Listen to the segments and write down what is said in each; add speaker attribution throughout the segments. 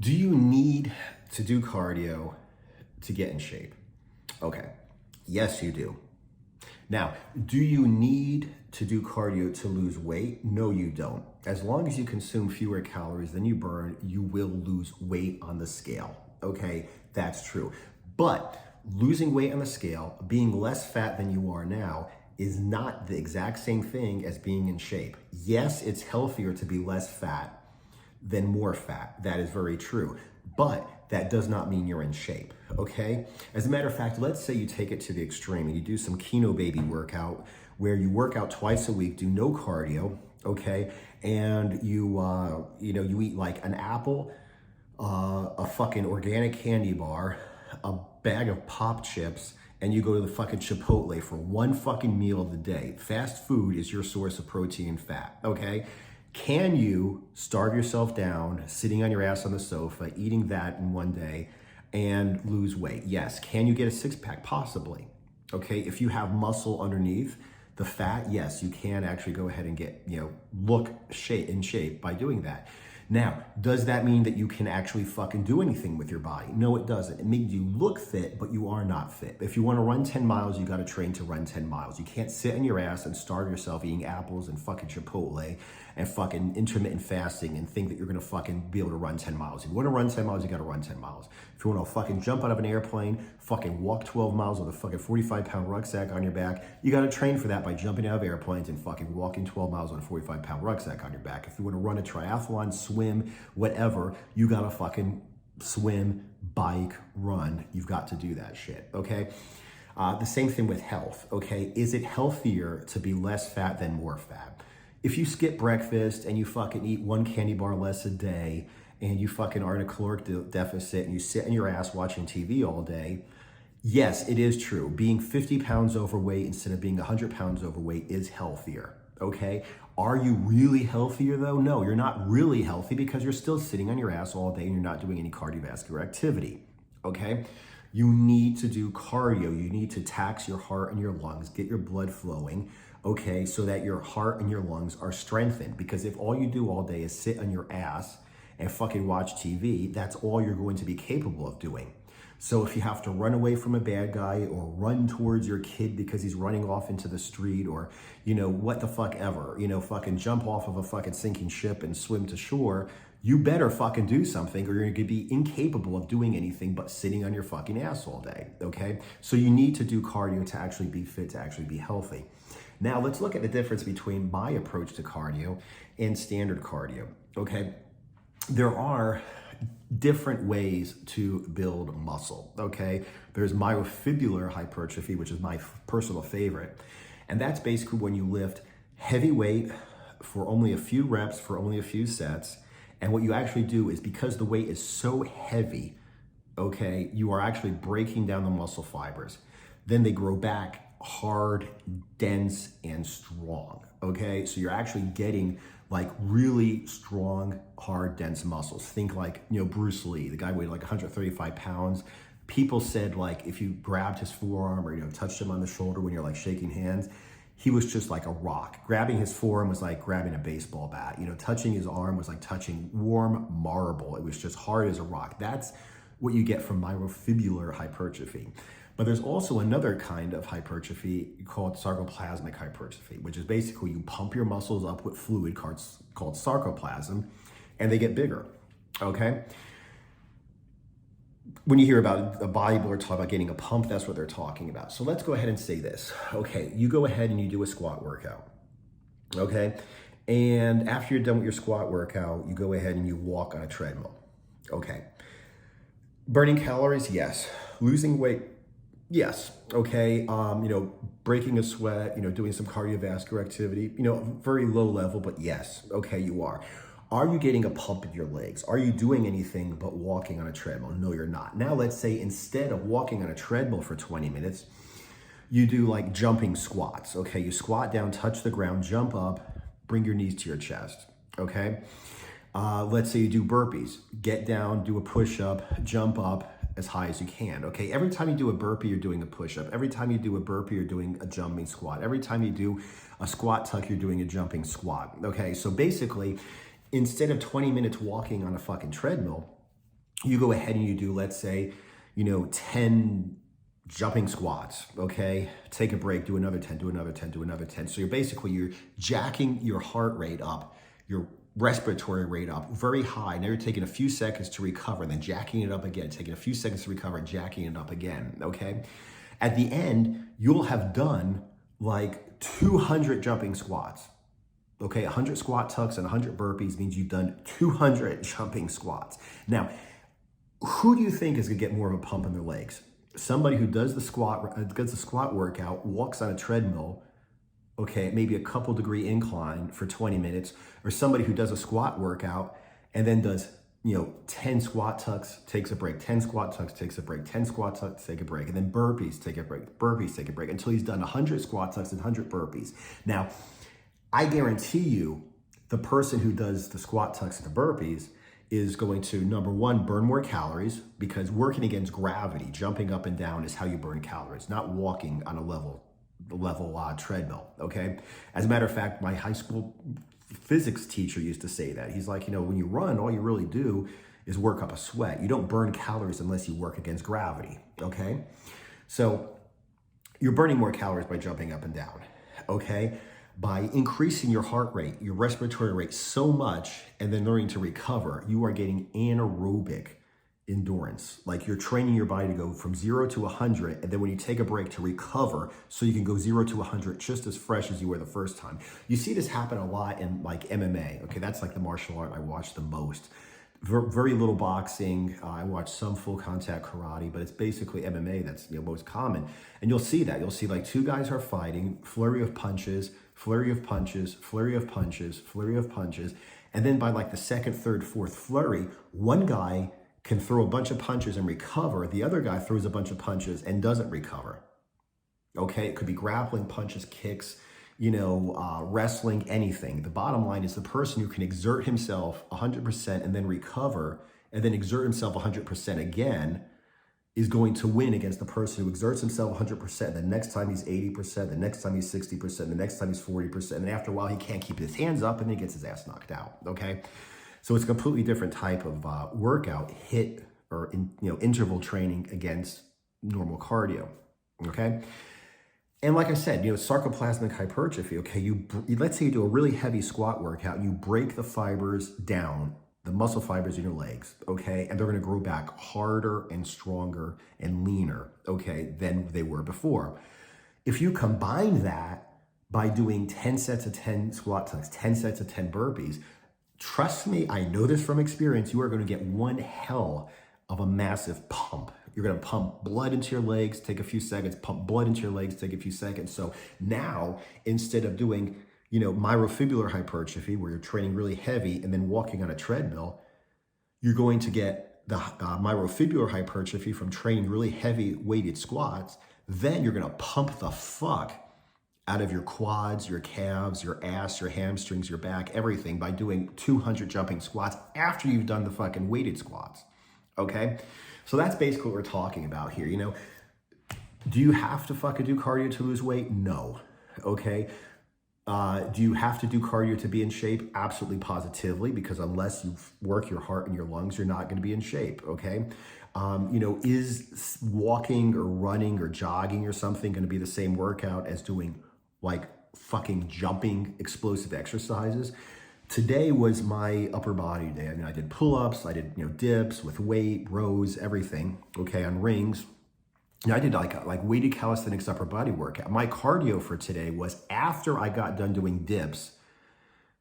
Speaker 1: Do you need to do cardio to get in shape? Okay. Yes, you do. Now, do you need to do cardio to lose weight? No, you don't. As long as you consume fewer calories than you burn, you will lose weight on the scale. Okay, that's true. But losing weight on the scale, being less fat than you are now, is not the exact same thing as being in shape. Yes, it's healthier to be less fat than more fat. That is very true. But that does not mean you're in shape, okay? As a matter of fact, let's say you take it to the extreme and you do some Kino Baby workout where you work out twice a week, do no cardio, okay? And you eat like an apple, a fucking organic candy bar, a bag of pop chips, and you go to the fucking Chipotle for one fucking meal of the day. Fast food is your source of protein and fat, okay? Can you starve yourself down, sitting on your ass on the sofa, eating that in one day and lose weight? Yes. Can you get a six pack? Possibly. Okay. If you have muscle underneath the fat, yes, you can actually go ahead and get, look in shape by doing that. Now, does that mean that you can actually fucking do anything with your body? No, it doesn't. It means you look fit, but you are not fit. If you want to run 10 miles, you got to train to run 10 miles. You can't sit on your ass and starve yourself eating apples and fucking Chipotle and fucking intermittent fasting and think that you're going to fucking be able to run 10 miles. If you want to run 10 miles, you got to run 10 miles. If you want to fucking jump out of an airplane, fucking walk 12 miles with a fucking 45-pound rucksack on your back, you got to train for that by jumping out of airplanes and fucking walking 12 miles with a 45-pound rucksack on your back. If you want to run a triathlon, swim, whatever, you got to fucking swim, bike, run. You've got to do that shit, okay? The same thing with health, okay? Is it healthier to be less fat than more fat? If you skip breakfast and you fucking eat one candy bar less a day and you fucking are in a caloric deficit and you sit on your ass watching TV all day, yes, it is true. Being 50 pounds overweight instead of being 100 pounds overweight is healthier, okay? Are you really healthier though? No, you're not really healthy because you're still sitting on your ass all day and you're not doing any cardiovascular activity, okay? You need to do cardio. You need to tax your heart and your lungs, get your blood flowing, okay, so that your heart and your lungs are strengthened. Because if all you do all day is sit on your ass and fucking watch TV, that's all you're going to be capable of doing. So if you have to run away from a bad guy or run towards your kid because he's running off into the street or, what the fuck ever, fucking jump off of a fucking sinking ship and swim to shore, you better fucking do something or you're going to be incapable of doing anything but sitting on your fucking ass all day, okay? So you need to do cardio to actually be fit, to actually be healthy. Now let's look at the difference between my approach to cardio and standard cardio, okay? There are different ways to build muscle, okay? There's myofibrillar hypertrophy, which is my personal favorite. And that's basically when you lift heavy weight for only a few reps, for only a few sets. And what you actually do is because the weight is so heavy, okay, you are actually breaking down the muscle fibers. Then they grow back hard, dense, and strong, okay? So you're actually getting like really strong, hard, dense muscles. Think like, Bruce Lee, the guy weighed like 135 pounds. People said like if you grabbed his forearm or, touched him on the shoulder when you're like shaking hands, he was just like a rock. Grabbing his forearm was like grabbing a baseball bat. Touching his arm was like touching warm marble. It was just hard as a rock. That's what you get from myofibrillar hypertrophy. But there's also another kind of hypertrophy called sarcoplasmic hypertrophy, which is basically you pump your muscles up with fluid called sarcoplasm, and they get bigger, okay? When you hear about a bodybuilder talk about getting a pump, that's what they're talking about. So let's go ahead and say this. Okay, you go ahead and you do a squat workout, okay? And after you're done with your squat workout, you go ahead and you walk on a treadmill, okay? Burning calories, yes. Losing weight, yes, okay, breaking a sweat, doing some cardiovascular activity, very low level, but yes, okay, you are. Are you getting a pump in your legs? Are you doing anything but walking on a treadmill? No, you're not. Now, let's say instead of walking on a treadmill for 20 minutes, you do like jumping squats, okay? You squat down, touch the ground, jump up, bring your knees to your chest, okay? Let's say you do burpees. Get down, do a push-up, jump up as high as you can, okay? Every time you do a burpee, you're doing a push-up. Every time you do a burpee, you're doing a jumping squat. Every time you do a squat tuck, you're doing a jumping squat, okay? So basically, instead of 20 minutes walking on a fucking treadmill, you go ahead and you do, let's say, 10 jumping squats, okay? Take a break, do another 10, do another 10, do another 10. So you're jacking your heart rate up, your respiratory rate up very high. Now you're taking a few seconds to recover, then jacking it up again, taking a few seconds to recover, jacking it up again, okay? At the end, you'll have done like 200 jumping squats. Okay, 100 squat tucks and 100 burpees means you've done 200 jumping squats. Now, who do you think is gonna get more of a pump in their legs? Somebody who does the squat workout, walks on a treadmill, okay, maybe a couple degree incline for 20 minutes, or somebody who does a squat workout and then does 10 squat tucks, takes a break, 10 squat tucks, takes a break, 10 squat tucks, take a break, and then burpees, take a break, until he's done 100 squat tucks and 100 burpees. Now, I guarantee you, the person who does the squat tucks and the burpees is going to, number one, burn more calories, because working against gravity, jumping up and down, is how you burn calories, not walking on a level treadmill, okay? As a matter of fact, my high school physics teacher used to say that. He's like, when you run, all you really do is work up a sweat. You don't burn calories unless you work against gravity, okay? So you're burning more calories by jumping up and down, okay? By increasing your heart rate, your respiratory rate so much, and then learning to recover, you are getting anaerobic endurance. Like you're training your body to go from 0 to 100, and then when you take a break, to recover so you can go 0 to 100 just as fresh as you were the first time. You see this happen a lot in like MMA. Okay, that's like the martial art I watch the most. Very little boxing. I watch some full contact karate, but it's basically MMA that's most common. And you'll see that. You'll see like two guys are fighting, flurry of punches, flurry of punches, flurry of punches, flurry of punches. And then by like the second, third, fourth flurry, one guy can throw a bunch of punches and recover. The other guy throws a bunch of punches and doesn't recover. Okay, it could be grappling, punches, kicks, wrestling, anything. The bottom line is the person who can exert himself 100% and then recover, and then exert himself 100% again, is going to win against the person who exerts himself 100%. The next time he's 80%, the next time he's 60%, the next time he's 40%. And after a while, he can't keep his hands up and then he gets his ass knocked out, okay? So it's a completely different type of workout, interval training against normal cardio, okay? And like I said, sarcoplasmic hypertrophy, okay, let's say you do a really heavy squat workout and you break the fibers down, the muscle fibers in your legs, okay, and they're gonna grow back harder and stronger and leaner, okay, than they were before. If you combine that by doing 10 sets of 10 squat tucks, 10 sets of 10 burpees, trust me, I know this from experience, you are gonna get one hell of a massive pump. You're gonna pump blood into your legs, take a few seconds, pump blood into your legs, take a few seconds. So now, instead of doing, myofibrillar hypertrophy, where you're training really heavy and then walking on a treadmill, you're going to get the myofibrillar hypertrophy from training really heavy weighted squats. Then you're gonna pump the fuck out of your quads, your calves, your ass, your hamstrings, your back, everything by doing 200 jumping squats after you've done the fucking weighted squats, okay? So that's basically what we're talking about here. Do you have to fucking do cardio to lose weight? No, okay? Do you have to do cardio to be in shape? Absolutely, positively, because unless you work your heart and your lungs, you're not gonna be in shape, okay? Is walking or running or jogging or something gonna be the same workout as doing like fucking jumping explosive exercises? Today was my upper body day. I mean, I did pull-ups, I did, dips with weight, rows, everything, okay, on rings. I did like weighted calisthenics upper body workout. My cardio for today was, after I got done doing dips,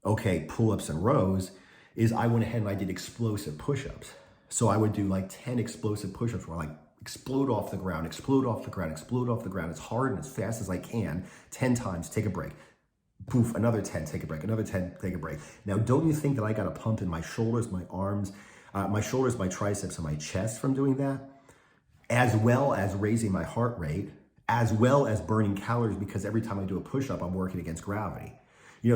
Speaker 1: okay, pull-ups and rows, is I went ahead and I did explosive push-ups. So I would do like 10 explosive push-ups where I like explode off the ground, explode off the ground, explode off the ground as hard and as fast as I can, 10 times, take a break. Poof, another 10, take a break, another 10, take a break. Now, don't you think that I got a pump in my shoulders, my arms, my triceps, and my chest from doing that? As well as raising my heart rate, as well as burning calories, because every time I do a push-up, I'm working against gravity.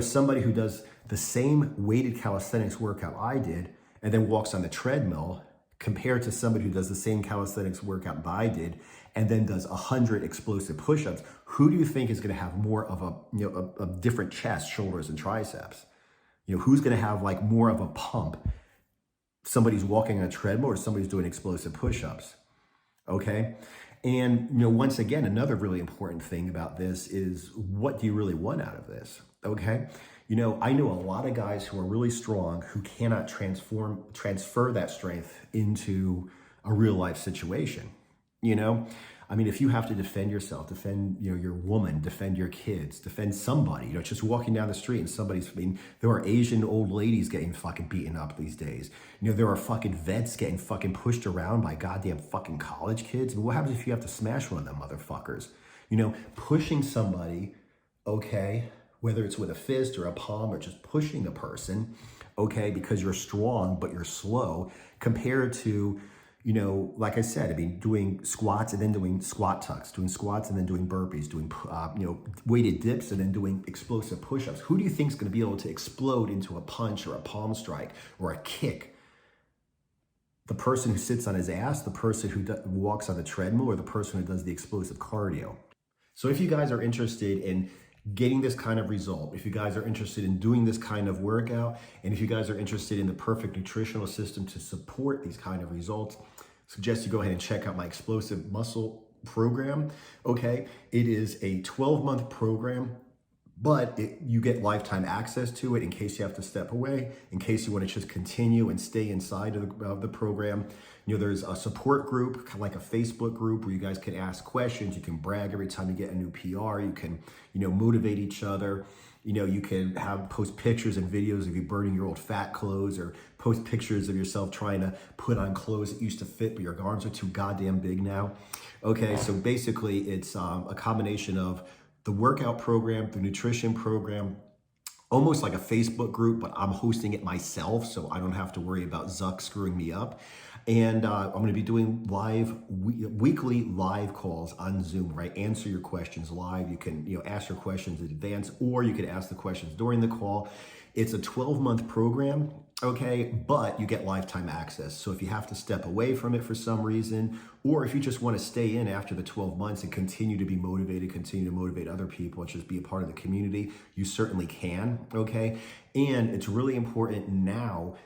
Speaker 1: Somebody who does the same weighted calisthenics workout I did and then walks on the treadmill, compared to somebody who does the same calisthenics workout that I did and then does 100 explosive push-ups, who do you think is going to have more of a different chest, shoulders, and triceps? Who's going to have like more of a pump somebody's walking on a treadmill or somebody's doing explosive push-ups. Okay. And, once again, another really important thing about this is, what do you really want out of this? Okay. I know a lot of guys who are really strong who cannot transfer that strength into a real life situation. If you have to defend yourself, defend, your woman, defend your kids, defend somebody, just walking down the street and there are Asian old ladies getting fucking beaten up these days. There are fucking vets getting fucking pushed around by goddamn fucking college kids. What happens if you have to smash one of them motherfuckers? Pushing somebody, okay, whether it's with a fist or a palm or just pushing a person, okay, because you're strong but you're slow, compared to, like I said, doing squats and then doing squat tucks, doing squats and then doing burpees, doing, weighted dips and then doing explosive push-ups. Who do you think is going to be able to explode into a punch or a palm strike or a kick? The person who sits on his ass, the person who walks on the treadmill, or the person who does the explosive cardio? So if you guys are interested in getting this kind of result, if you guys are interested in doing this kind of workout, and if you guys are interested in the perfect nutritional system to support these kind of results, suggest you go ahead and check out my Explosive Muscle program. Okay, it is a 12-month program, but you get lifetime access to it in case you have to step away, in case you want to just continue and stay inside of the program. There's a support group, kind of like a Facebook group, where you guys can ask questions. You can brag every time you get a new PR. You can, motivate each other. You can post pictures and videos of you burning your old fat clothes, or post pictures of yourself trying to put on clothes that used to fit, but your arms are too goddamn big now. Okay, so basically it's a combination of the workout program, the nutrition program, almost like a Facebook group, but I'm hosting it myself, so I don't have to worry about Zuck screwing me up. And I'm going to be doing weekly live calls on Zoom, right? Answer your questions live. You can, ask your questions in advance, or you can ask the questions during the call. It's a 12-month program, okay? But you get lifetime access. So if you have to step away from it for some reason, or if you just want to stay in after the 12 months and continue to be motivated, continue to motivate other people, and just be a part of the community, you certainly can, okay? And it's really important now,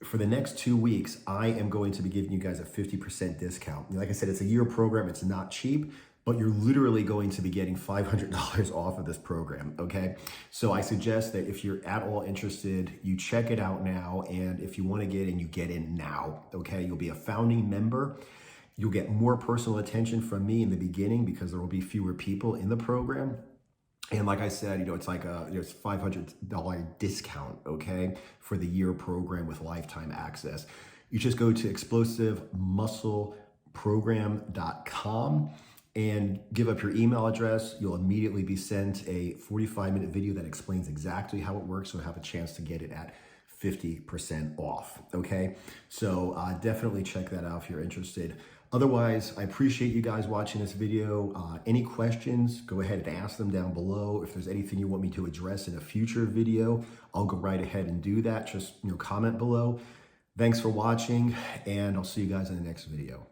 Speaker 1: for the next 2 weeks, I am going to be giving you guys a 50% discount. Like I said, it's a year program. It's not cheap, but you're literally going to be getting $500 off of this program, okay? So I suggest that if you're at all interested, you check it out now. And if you want to get in, you get in now, okay? You'll be a founding member. You'll get more personal attention from me in the beginning because there will be fewer people in the program. And like I said, it's like there's $500 discount, okay, for the year program with lifetime access. You just go to explosivemuscleprogram.com and give up your email address. You'll immediately be sent a 45-minute video that explains exactly how it works, so have a chance to get it at 50% off, okay? So definitely check that out if you're interested. Otherwise, I appreciate you guys watching this video. Any questions, go ahead and ask them down below. If there's anything you want me to address in a future video, I'll go right ahead and do that. Just comment below. Thanks for watching, and I'll see you guys in the next video.